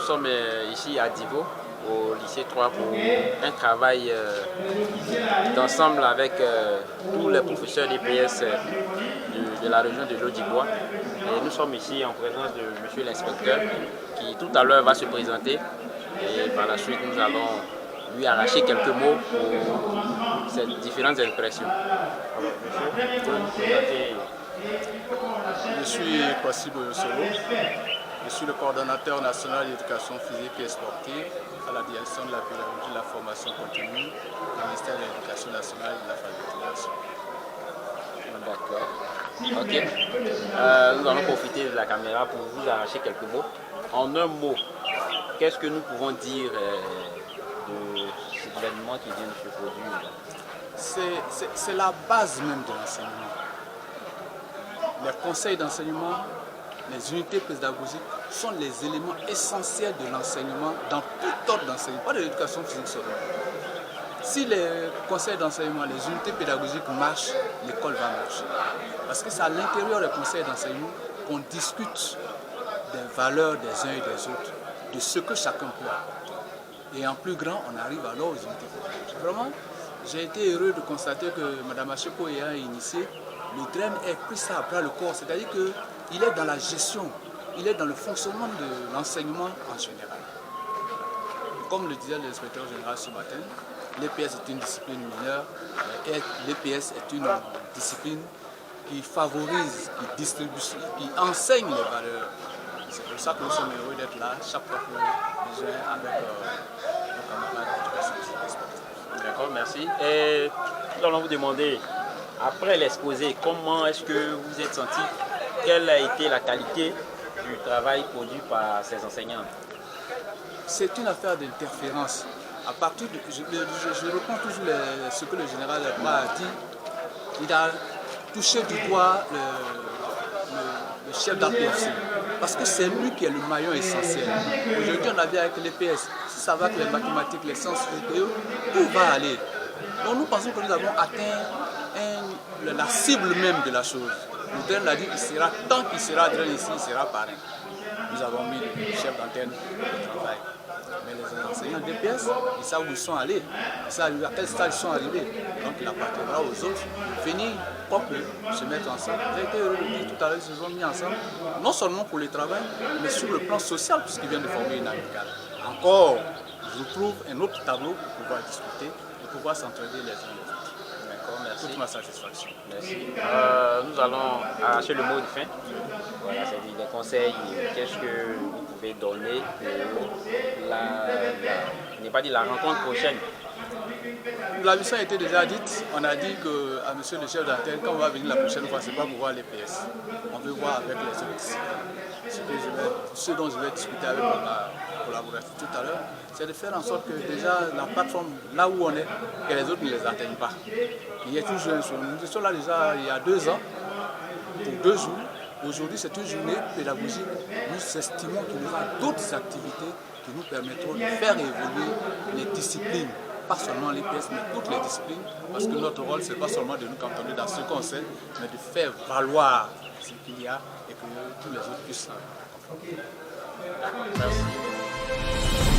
sommes ici à Divo, au lycée 3, pour un travail d'ensemble avec tous les professeurs d'EPS de la région de l'Audibois. Et nous sommes ici en présence de monsieur l'inspecteur qui tout à l'heure va se présenter et par la suite nous allons lui arracher quelques mots pour ces différentes impressions. Alors, monsieur, vous pouvez vous présenter. Je suis Kwasibo Solo. Je suis le coordonnateur national d'éducation physique et sportive à la direction de la pédagogie de la formation continue du ministère de l'Éducation nationale et de l'alphabétisation. D'accord. Ok. Nous allons profiter de la caméra pour vous arracher quelques mots. En un mot, qu'est-ce que nous pouvons dire de cet événement qui vient de se produire? C'est la base même de l'enseignement. Les conseils d'enseignement, les unités pédagogiques sont les éléments essentiels de l'enseignement dans tout ordre d'enseignement, pas de l'éducation physique seulement. Si les conseils d'enseignement, les unités pédagogiques marchent, l'école va marcher. Parce que c'est à l'intérieur des conseils d'enseignement qu'on discute des valeurs des uns et des autres, de ce que chacun peut apporter. Et en plus grand, on arrive alors aux unités pédagogiques. Vraiment, j'ai été heureux de constater que Mme Acheko ayant initié, le DREN ait pris ça à bras le corps, c'est-à-dire qu'il est dans la gestion, il est dans le fonctionnement de l'enseignement en général. Comme le disait l'inspecteur général ce matin, l'EPS est une discipline mineure, mais l'EPS est une discipline qui favorise, qui distribue, qui enseigne les valeurs. C'est pour ça que nous sommes heureux d'être là chaque fois que nous sommes avec nos camarades d'éducation physique et sportive. D'accord, merci. Et nous allons vous demander, après l'exposé, comment est-ce que vous êtes senti? Quelle a été la qualité du travail produit par ces enseignants? C'est une affaire d'interférence. À partir de, je reprends toujours ce que le général Bra a dit. Il a touché du doigt le chef d'APFC. Parce que c'est lui qui est le maillon essentiel. Aujourd'hui, on a vu avec l'EPS, si ça va avec les mathématiques, les sciences physiques, où va aller? Donc nous pensons que nous avons atteint la cible même de la chose. Le DREN l'a dit, tant qu'il sera DREN ici, il sera parrain. Nous avons mis le chef d'antenne au travail. Mais les enseignants d'EPS, ils savent où ils sont allés, ils savent à quel stade ils sont arrivés. Donc il appartiendra aux autres de venir comme eux, se mettre ensemble. J'ai été heureux de dire tout à l'heure, ils se sont mis ensemble, non seulement pour le travail, mais sur le plan social, puisqu'ils viennent de former une amicale. Encore, je trouve un autre tableau pour pouvoir discuter et pouvoir s'entraider les uns les autres. D'accord, merci. Toute ma satisfaction. Merci. Nous allons arracher le mot de fin. Voilà, c'est-à-dire des conseils. Qu'est-ce que vous pouvez donner pour la rencontre prochaine? La mission a été déjà dite. On a dit à monsieur le chef d'antenne, quand on va venir la prochaine fois, ce n'est pas pour voir l'EPS. On veut voir avec les autres disciplines. Ce dont je vais discuter avec ma collaboratrice tout à l'heure, c'est de faire en sorte que déjà la plateforme, là où on est, que les autres ne les atteignent pas. Il y a toujours un jour. Nous étions là déjà il y a 2 ans, pour 2 jours. Aujourd'hui, c'est une journée pédagogique. Nous estimons qu'il y aura d'autres activités qui nous permettront de faire évoluer les disciplines. Pas seulement l'EPS, mais toutes les disciplines, parce que notre rôle, ce n'est pas seulement de nous cantonner dans ce qu'on sait, mais de faire valoir ce qu'il y a et que tous les autres puissent s'en conformer. Merci.